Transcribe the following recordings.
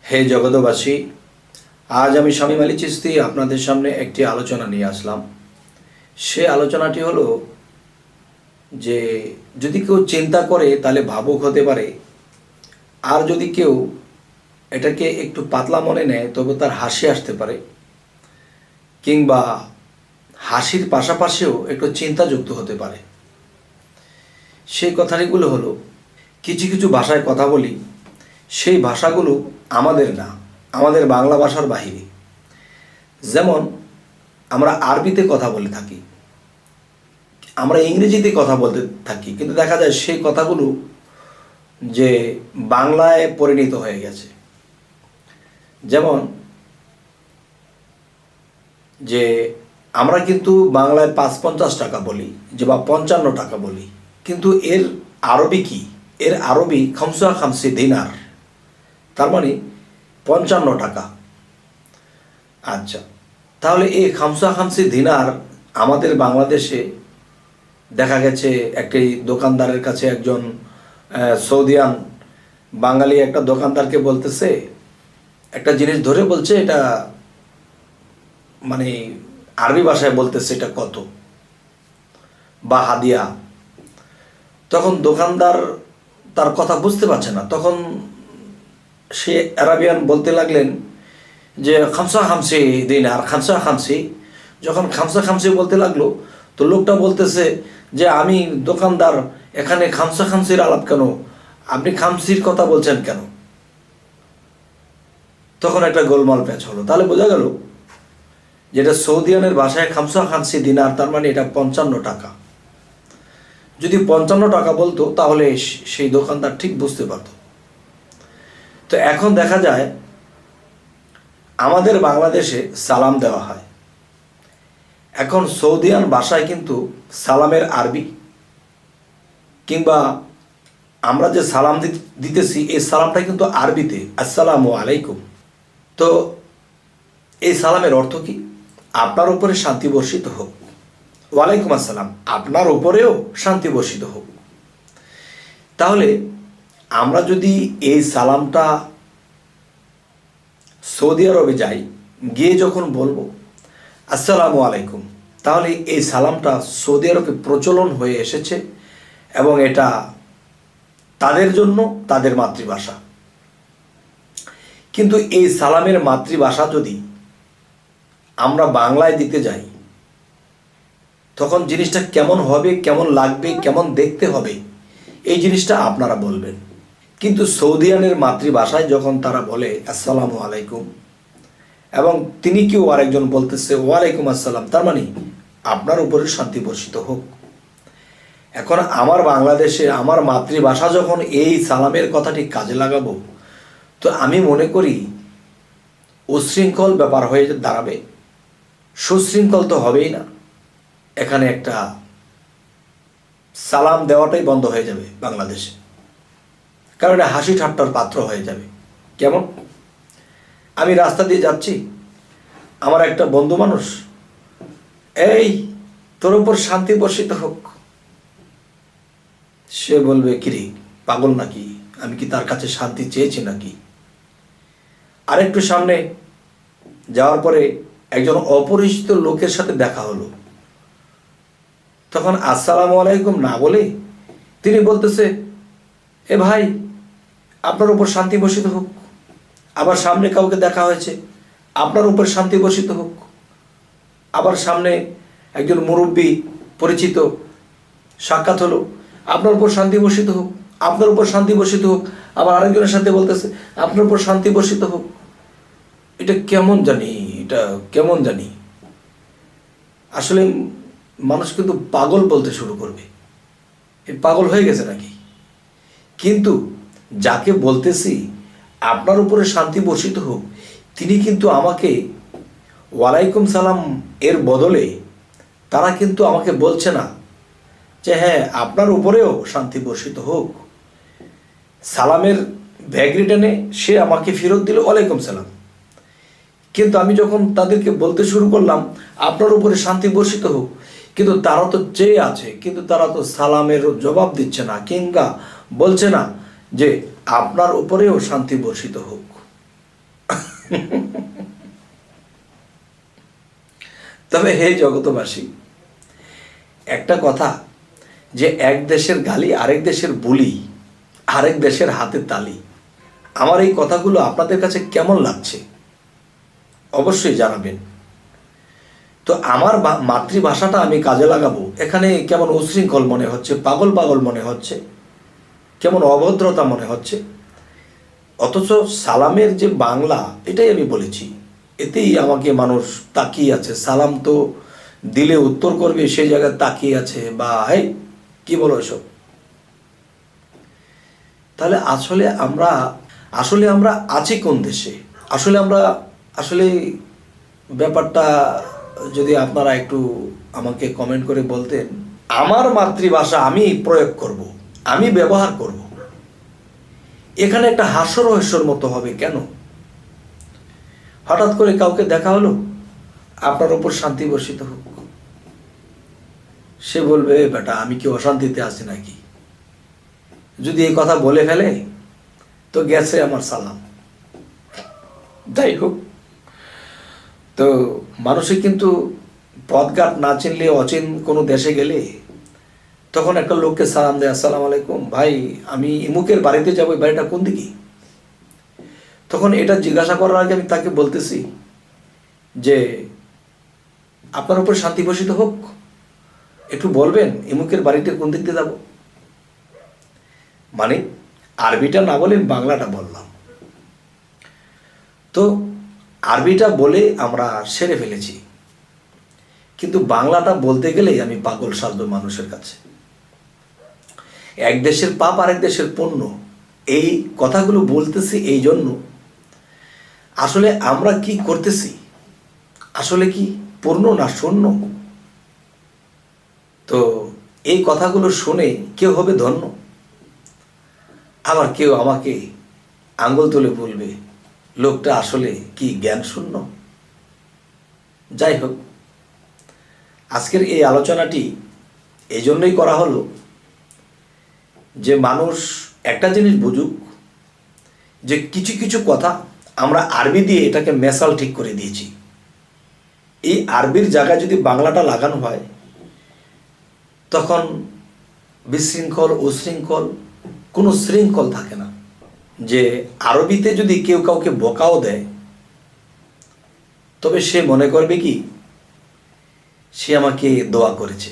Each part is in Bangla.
হে জগতবাসী, আজ আমি শামীম আলী চিশতি আপনাদের সামনে একটি আলোচনা নিয়ে আসলাম। সে আলোচনাটি হলো যে যদি কেউ চিন্তা করে তাহলে ভাবুক হতে পারে, আর যদি কেউ এটাকে একটু পাতলা মনে নেয় তবে তার হাসি আসতে পারে, কিংবা হাসির পাশাপাশিও একটু চিন্তাযুক্ত হতে পারে। সেই কথাটিগুলো হলো, কিছু কিছু ভাষায় কথা বলি, সেই ভাষাগুলো আমাদের না, আমাদের বাংলা ভাষার বাহিরে। যেমন আমরা আরবিতে কথা বলে থাকি, আমরা ইংরেজিতে কথা বলতে থাকি, কিন্তু দেখা যায় সেই কথাগুলো যে বাংলায় পরিণত হয়ে গেছে। যেমন যে আমরা কিন্তু বাংলায় ৫-৫০ টাকা বলি, যে বা ৫৫ টাকা বলি, কিন্তু এর আরবি কি? এর আরবি খামসা খামসি দিনার, তার মানে ৫৫ টাকা। আচ্ছা, তাহলে এই খামসা খামসি দিনার আমাদের বাংলাদেশে দেখা গেছে একটি দোকানদারের কাছে একজন সৌদিয়ান বাঙালি একটা দোকানদারকে বলতেছে, একটা জিনিস ধরে বলছে এটা মানে আরবি ভাষায় বলতেছে এটা কত বা হাদিয়া। তখন দোকানদার তার কথা বুঝতে পারছে না, তখন সে আরাবিয়ান বলতে লাগলেন যে খামসা খামসি দিনার, খামসা খামসি। যখন খামসা খামসি বলতে লাগলো, তো লোকটা বলতেছে যে আমি দোকানদার, এখানে খামসা খামসির আলাপ কেন? আপনি খামসির কথা বলছেন কেন? তখন একটা গোলমাল প্যাচ হলো। তাহলে বোঝা গেল যেটা সৌদিয়ানের ভাষায় খামসা খামসি দিনার, তার মানে এটা ৫৫ টাকা। যদি ৫৫ টাকা বলতো তাহলে সেই দোকানদার ঠিক বুঝতে পারত। তো এখন দেখা যায় আমাদের বাংলাদেশে সালাম দেওয়া হয়, এখন সৌদিয়ান ভাষায় কিন্তু সালামের আরবি, কিংবা আমরা যে সালাম দিতেছি এই সালামটা কিন্তু আরবিতে আসসালামু আলাইকুম। তো এই সালামের অর্থ কি? আপনার উপরে শান্তি বর্ষিত হোক। ওয়ালাইকুম আসসালাম, আপনার উপরেও শান্তি বর্ষিত হোক। তাহলে আমরা যদি এই সালামটা সৌদি আরবে যাই, গিয়ে যখন বলবো আসসালামু আলাইকুম, তাহলে এই সালামটা সৌদি আরবে প্রচলন হয়ে এসেছে এবং এটা তাদের জন্য তাদের মাতৃভাষা। কিন্তু এই সালামের মাতৃভাষা যদি আমরা বাংলায় দিতে যাই, তখন জিনিসটা কেমন হবে, কেমন লাগবে, কেমন দেখতে হবে, এই জিনিসটা আপনারা বলবেন। কিন্তু সৌদিয়ানের মাতৃভাষায় যখন তারা বলে আসসালামু আলাইকুম, এবং তিনি কেউ আরেকজন বলতেছে ওয়ালাইকুম আসসালাম, তার মানে আপনার উপরে শান্তি বর্ষিত হোক। এখন আমার বাংলাদেশে আমার মাতৃভাষা যখন এই সালামের কথাটি কাজে লাগাবো, তো আমি মনে করি উশৃঙ্খল ব্যাপার হয়ে দাঁড়াবে, সুশৃঙ্খল তো হবেই না। এখানে একটা সালাম দেওয়াটাই বন্ধ হয়ে যাবে বাংলাদেশে, কারণ এটা হাসি ঠাট্টার পাত্র হয়ে যাবে। কেমন? আমি রাস্তা দিয়ে যাচ্ছি, আমার একটা বন্ধু মানুষ, এই তোর উপর শান্তি বর্ষিত হোক। সে বলবে কিরে পাগল নাকি, আমি কি তার কাছে শান্তি চেয়েছি নাকি? আরেকটু সামনে যাওয়ার পরে একজন অপরিচিত লোকের সাথে দেখা হলো, তখন আসসালামু আলাইকুম না বলে তিনি বলতেছে এ ভাই আপনার উপর শান্তি বর্ষিত হোক। আবার সামনে কাউকে দেখা হয়েছে, আপনার উপর শান্তি বর্ষিত হোক। আবার সামনে একজন মুরব্বী পরিচিত সাক্ষাৎ হলো, আপনার উপর শান্তি বর্ষিত হোক, আপনার উপর শান্তি বর্ষিত হোক। আবার আরেকজনের সাথে বলতেছে আপনার উপর শান্তি বর্ষিত হোক। এটা কেমন জানি, এটা কেমন জানি। আসলে মানুষ কিন্তু পাগল বলতে শুরু করবে, এই পাগল হয়ে গেছে নাকি? কিন্তু যাকে বলতেছি আপনার উপরে শান্তি বর্ষিত হোক, তিনি কিন্তু আমাকে ওয়ালাইকুম সালাম এর বদলে তারা কিন্তু আমাকে বলছে না যে হ্যাঁ আপনার উপরেও শান্তি বর্ষিত হোক। সালামের ব্যাগ রিটার্নে সে আমাকে ফেরত দিল ওয়ালাইকুম সালাম, কিন্তু আমি যখন তাদেরকে বলতে শুরু করলাম আপনার উপরে শান্তি বর্ষিত হোক, কিন্তু তারা তো চেয়ে আছে, কিন্তু তারা তো সালামের জবাব দিচ্ছে না, কিংবা বলছে না যে আপনার উপরেও শান্তি বর্ষিত হোক। তবে হে জগতবাসী, একটা কথা, যে এক দেশের গালি আরেক দেশের বুলি, আরেক দেশের হাতে তালি, আমার এই কথাগুলো আপনাদের কাছে কেমন লাগছে অবশ্যই জানাবেন। তো আমার মাতৃভাষাটা আমি কাজে লাগাবো, এখানে কেমন উশৃঙ্খল মনে হচ্ছে, পাগল পাগল মনে হচ্ছে, কেমন অভদ্রতা মনে হচ্ছে। অথচ সালামের যে বাংলা, এটাই আমি বলেছি, এতেই আমাকে মানুষ তাকিয়ে আছে। সালাম তো দিলে উত্তর করবে, সেই জায়গায় তাকিয়ে আছে, বা এই কি বলো এসব। তাহলে আসলে আমরা আছি কোন দেশে? আসলে ব্যাপারটা যদি আপনারা একটু আমাকে কমেন্ট করে বলতেন। আমার মাতৃভাষা আমি প্রয়োগ করব, আমি ব্যবহার করব, এখানে একটা হাস্যরহস্যর মতো হবে কেন? হঠাৎ করে কাউকে দেখা হলো, আপনার উপর শান্তি বর্ষিত হোক, সে বলবে বেটা আমি কি অশান্তিতে আছি নাকি? যদি এই কথা বলে ফেলে তো গেছে আমার সালাম। যাই হোক, তো মানুষে কিন্তু পথঘাট না চিনলে, অচিন কোনো দেশে গেলে তখন একটা লোককে সালাম দেয়, আসসালামু আলাইকুম ভাই, আমি ইমুকের বাড়িতে যাবো, এই বাড়িটা কোন দিকে? তখন এটা জিজ্ঞাসা করার আগে আমি তাকে বলতেছি যে আপনার উপর শান্তি বর্ষিত হোক, একটু বলবেন ইমুকের বাড়িতে কোন দিক দিয়ে যাবো। মানে আরবিটা না বলে বাংলাটা বললাম। তো আরবিটা বলে আমরা সেরে ফেলেছি, কিন্তু বাংলাটা বলতে গেলেই আমি পাগল সাজব মানুষের কাছে। এক দেশের পাপ আরেক দেশের পুণ্য, এই কথাগুলো বলতেছি এই জন্য, আসলে আমরা কি করতেছি, আসলে কি পূর্ণ না শূন্য? তো এই কথাগুলো শুনে কেউ হবে ধন্য, আবার কেউ আমাকে আঙ্গুল তুলে বলবে লোকটা আসলে কি জ্ঞান শূন্য। যাই হোক, আজকের এই আলোচনাটি এই জন্যই করা হলো যে মানুষ একটা জিনিস বুঝুক, যে কিছু কিছু কথা আমরা আরবি দিয়ে এটাকে মেসাল ঠিক করে দিয়েছি। এই আরবির জায়গায় যদি বাংলাটা লাগানো হয় তখন বিশৃঙ্খল উশৃঙ্খল কোনো শৃঙ্খল থাকে না। যে আরবিতে যদি কেউ কাউকে বকাও দেয়, তবে সে মনে করবে কি সে আমাকে দোয়া করেছে,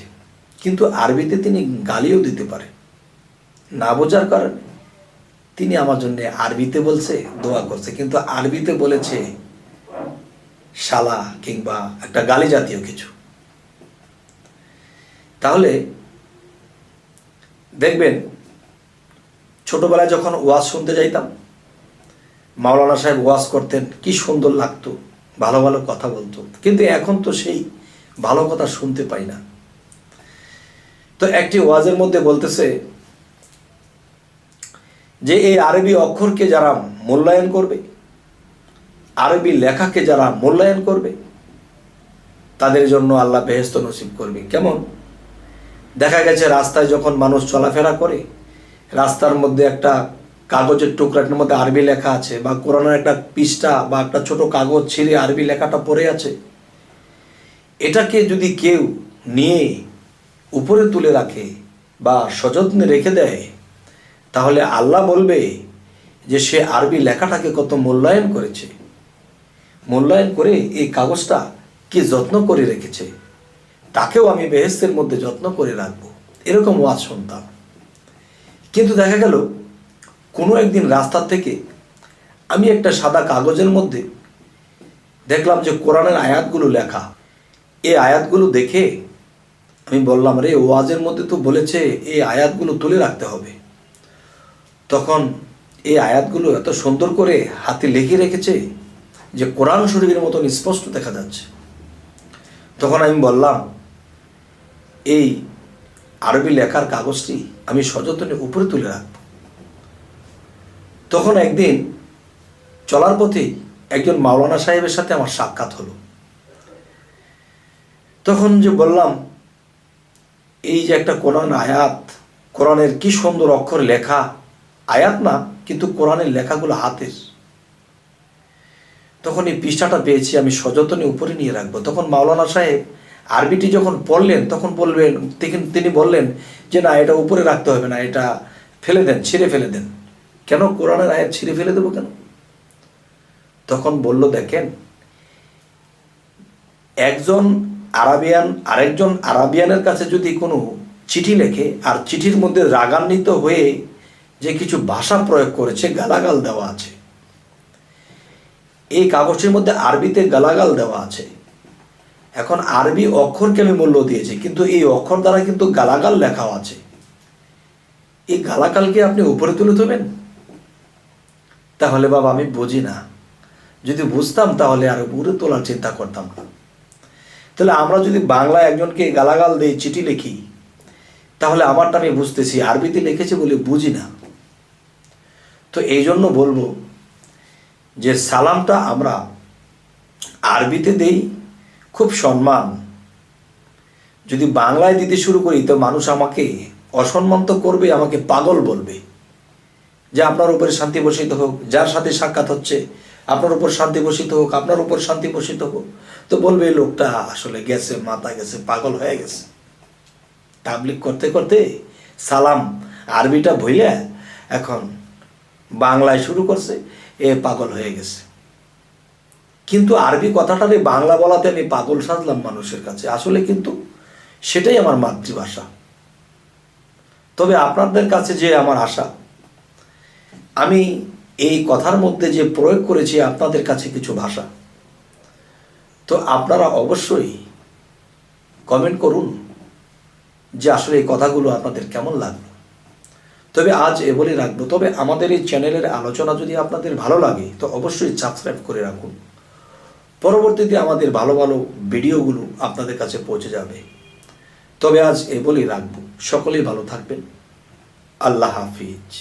কিন্তু আরবিতে তিনি গালিও দিতে পারে, না বোঝার কারণে তিনি আমার জন্য আরবিতে বলছে দোয়া করছে, কিন্তু আরবিতে বলেছে শালা কিংবা একটা গালি জাতীয় কিছু। তাহলে দেখবেন ছোটবেলায় যখন ওয়াজ শুনতে যাইতাম, মাওলানা সাহেব ওয়াজ করতেন, কি সুন্দর লাগতো, ভালো ভালো কথা বলতো, কিন্তু এখন তো সেই ভালো কথা শুনতে পাই না। তো একটি ওয়াজের মধ্যে বলতেছে যে এই আরবি অক্ষরকে যারা মূল্যায়ন করবে, আরবি লেখাকে যারা মূল্যায়ন করবে, তাদের জন্য আল্লাহ বেহেশত নসিব করবে। কেমন? দেখা গেছে রাস্তায় যখন মানুষ চলাফেরা করে, রাস্তার মধ্যে একটা কাগজের টুকরাটার মধ্যে আরবি লেখা আছে, বা কোরআনের একটা পৃষ্ঠা বা একটা ছোট কাগজ ছিঁড়ে আরবি লেখাটা পড়ে আছে, এটাকে যদি কেউ নিয়ে উপরে তুলে রাখে বা সযত্নে রেখে দেয়, তাহলে আল্লাহ বলবে যে সে আরবি লেখাটাকে কত মূল্যায়ন করেছে, মূল্যায়ন করে এই কাগজটা কি যত্ন করে রেখেছে, তাকেও আমি বেহেশতের মধ্যে যত্ন করে রাখবো। এরকম ওয়াজ শুনতাম। কিন্তু দেখা গেল কোনো একদিন রাস্তা থেকে আমি একটা সাদা কাগজের মধ্যে দেখলাম যে কোরআনের আয়াতগুলো লেখা। এই আয়াতগুলো দেখে আমি বললাম, রে ওয়াজের মধ্যে তো বলেছে এই আয়াতগুলো তুলে রাখতে হবে। তখন এই আয়াতগুলো এত সুন্দর করে হাতে লিখে রেখেছে যে কোরআন শরীফের মতন স্পষ্ট দেখা যাচ্ছে। তখন আমি বললাম এই আরবি লেখার কাগজটি আমি সযত্নে উপরে তুলে রাখব। তখন একদিন চলার পথে একজন মাওলানা সাহেবের সাথে আমার সাক্ষাৎ হলো। তখন যে বললাম এই যে একটা কোরআন আয়াত, কোরআনের কি সুন্দর অক্ষর লেখা, আয়াত না কিন্তু কোরআনের লেখাগুলো হাতের। তখন এই পৃষ্ঠাটা পেয়েছি, আমি সযত্নে উপরে নিয়ে রাখবো। তখন মাওলানা সাহেব আরবিটি যখন পড়লেন তখন তিনি বললেন যে না, এটা উপরে রাখতে হবে না, এটা ফেলে দেন, ছিঁড়ে ফেলে দেন। কেন কোরআনের আয়াত ছিঁড়ে ফেলে দেবো কেন? তখন বলল, দেখেন, একজন আরবিয়ান আরেকজন আরবিয়ানের কাছে যদি কোনো চিঠি লেখে আর চিঠির মধ্যে রাগান্বিত হয়ে যে কিছু ভাষা প্রয়োগ করেছে, গালাগাল দেওয়া আছে, এই কাগজের মধ্যে আরবিতে গালাগাল দেওয়া আছে। এখন আরবি অক্ষরকে আমি মূল্য দিয়েছি, কিন্তু এই অক্ষর দ্বারা কিন্তু গালাগাল লেখাও আছে। এই গালাগালকে আপনি উপরে তুলে ধরবেন? তাহলে বাবা আমি বুঝি না। যদি বুঝতাম তাহলে আর উপরে তোলার চিন্তা করতাম না। তাহলে আমরা যদি বাংলায় একজনকে গালাগাল দিই, চিঠি লিখি, তাহলে আমারটা আমি বুঝতেছি, আরবিতে লিখেছে বলে বুঝি না। তো এই জন্য বলবো যে সালামটা আমরা আরবিতে দেই খুব সম্মান। যদি বাংলায় দিতে শুরু করি তো মানুষ আমাকে অসম্মান তো করবে, আমাকে পাগল বলবে যে আপনার উপরে শান্তি বর্ষিত হোক, যার সাথে সাক্ষাৎ হচ্ছে আপনার উপর শান্তি বর্ষিত হোক, আপনার উপর শান্তি বর্ষিত হোক। তো বলবে এই লোকটা আসলে গেছে, মাথা গেছে, পাগল হয়ে গেছে। তাবলিগ করতে করতে সালাম আরবিটা ভইলে এখন বাংলায় শুরু করছে, এ পাগল হয়ে গেছে। কিন্তু আরবি কথাটারে বাংলা বলাতে আমি পাগল সাজলাম মানুষের কাছে। আসলে কিন্তু সেটাই আমার মাতৃভাষা। তবে আপনাদের কাছে যে আমার আশা, আমি এই কথার মধ্যে যে প্রয়োগ করেছি আপনাদের কাছে কিছু ভাষা, তো আপনারা অবশ্যই কমেন্ট করুন যে আসলে এই কথাগুলো আপনাদের কেমন লাগলো। তবে আজ এ বলে রাখবো, তবে আমাদের এই চ্যানেলের আলোচনা যদি আপনাদের ভালো লাগে তো অবশ্যই সাবস্ক্রাইব করে রাখুন। পরবর্তীতে আমাদের ভালো ভালো ভিডিওগুলো আপনাদের কাছে পৌঁছে যাবে। তবে আজ এ বলেই রাখবো, সকলেই ভালো থাকবেন। আল্লাহ হাফিজ।